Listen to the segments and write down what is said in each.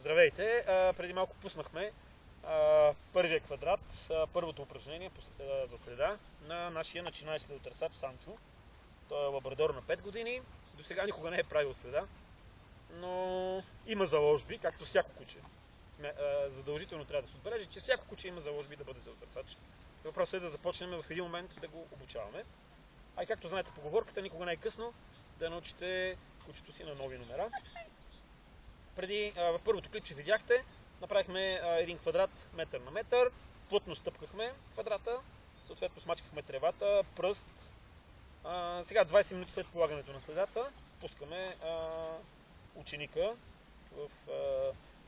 Здравейте! Преди малко пуснахме първия квадрат, първото упражнение за следа на нашия начинаещ следотърсач Санчо. Той е лабрадор на 5 години. До сега никога не е правил следа, но има заложби, както всяко куче. Задължително трябва да се отбележи, че всяко куче има заложби да бъде следотърсач. Въпросът е да започнем в един момент да го обучаваме. А и както знаете поговорката, никога не е късно да научите кучето си на нови номера. В първото клипче видяхте, направихме един квадрат метър на метър, плътно стъпкахме квадрата, съответно смачкахме тревата, пръст. Сега 20 минути след полагането на следата пускаме ученика в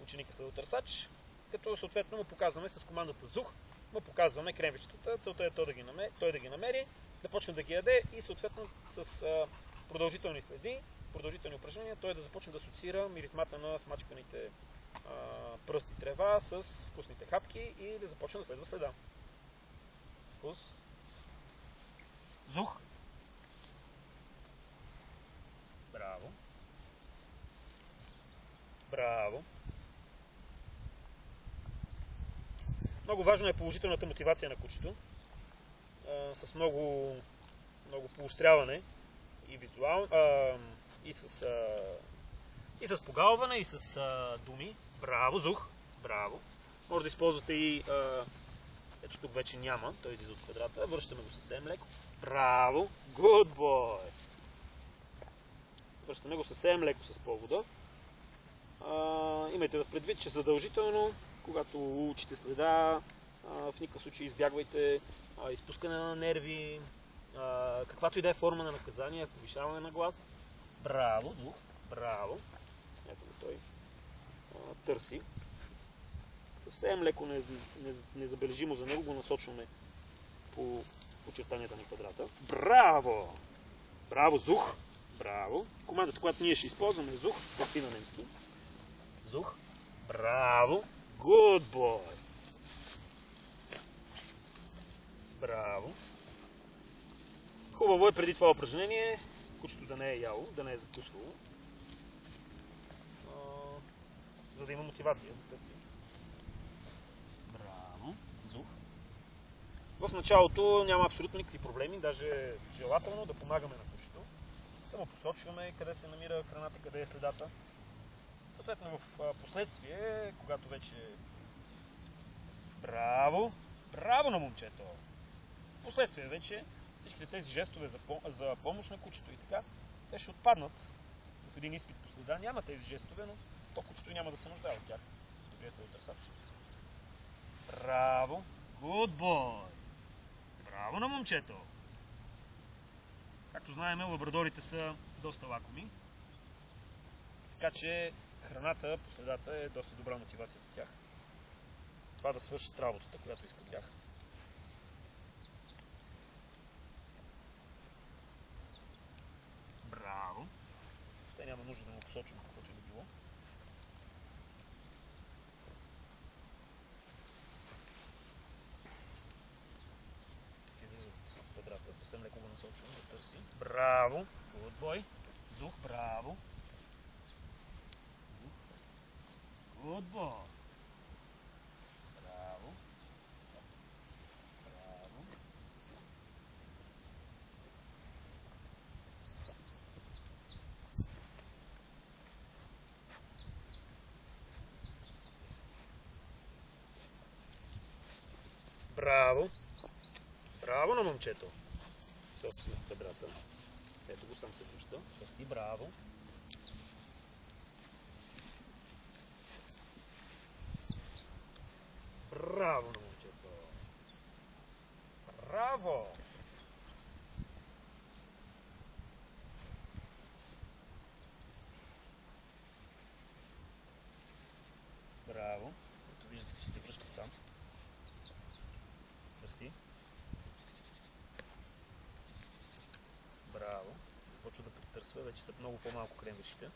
ученика следотърсач, като съответно му показваме с командата ЗУХ, му показваме кремвичетата. Целта е той да ги намери, да почне да ги яде и съответно с продължителни следи, продължителни упражнения, той да започне да асоциира миризмата на смачканите пръсти трева с вкусните хапки и да започне да следва следа. Вкус. Зух. Браво. Браво. Много важно е положителната мотивация на кучето. С много поощряване и визуално, и с погалване, и с думи. Браво, Зух! Браво! Може да използвате и ето тук вече няма, той излиза от квадрата. Връщаме го съвсем леко. Браво! Good boy! Връщаме го съвсем леко с повода. Имайте предвид, че задължително, когато учите следа, в никакъв случай избягвайте изпускане на нерви, каквато и да е форма на наказание, повишаване на глас. Браво, Зух! Браво! Ето го той. Търси. Съвсем леко, незабележимо за него го насочваме по очертанията на квадрата. Браво! Браво, Зух! Браво! Командата, която ние ще използваме е Зух, както и на немски. Зух! Браво! Good boy! Браво! Хубаво е преди това упражнение кучето да не е яло, да не е закусвало, за да има мотивация да търси. Браво! Зух! В началото няма абсолютно никакви проблеми, даже е желателно да помагаме на кучето, да му посочваме къде се намира храната, къде е следата. Съответно в последствие, когато вече... Браво! Браво на момчето! В последствие вече всичките тези жестове за помощ на кучето и така, те ще отпаднат. В един изпит по следа няма тези жестове, но то кучето и няма да се нуждае от тях. Добрият следотърсач. Браво! Good boy! Браво на момчето! Както знаем, лабрадорите са доста лакоми, така че храната по следата е доста добра мотивация за тях. Това да свършат работата, която иска тях. Браво! Ще няма нужда да му посочвам каквото и да било. Излиза от квадрата, съвсем леко го насочвам да търси. Браво! Good boy! Зух, браво! Good boy! Браво! Браво! Браво! Браво на момчето! Собствено в квадрата. Ето го, сам се връща. Търси, браво! Браво на момчето! Браво! Браво! Ето виждате, че се връща сам. Търси. Браво! Започва да притърсва, вече са много по-малко кремвичите.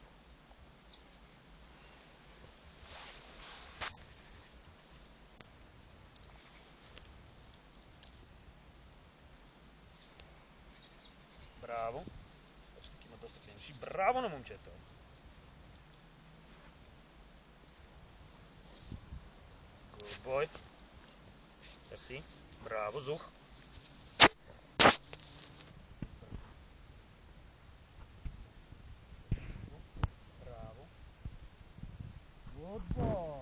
Браво! Вече тук има доста кремвичи. Браво на момчето! бой. Търси. Браво, Зух. Браво. Good boy.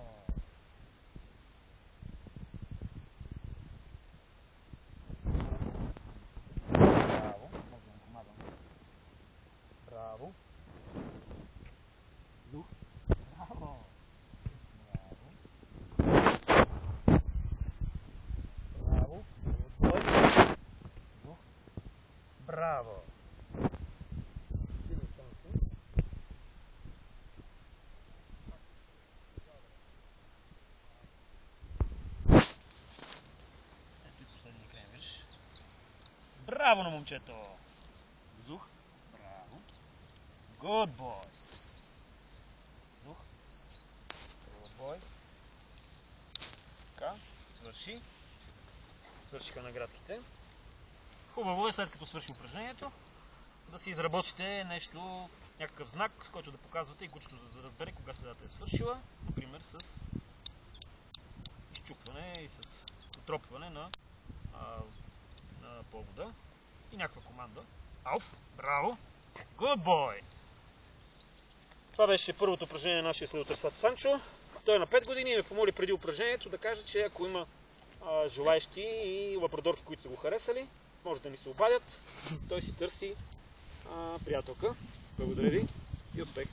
Браво. Може да помагам. Браво. Зух. Браво. Браво. Браво. Good boy. Зух. Браво. Браво на момчето! Зух. Браво. Good boy. Зух. Good boy. Така, свърши. Свършиха наградките. Хубаво е, след като свърши упражнението, да си изработите нещо, някакъв знак, с който да показвате и кучето да разбере кога следата е свършила. Например с изчукване и с утропване на повода и някаква команда. Ауф! Браво! Good boy! Това беше първото упражнение на нашия следотърсач Санчо. Той е на 5 години и ме помоли преди упражнението да каже, че ако има желаещи и лабрадорки, които са го харесали, може да ни се обадят. Той си търси приятелка. Благодаря ви и успех!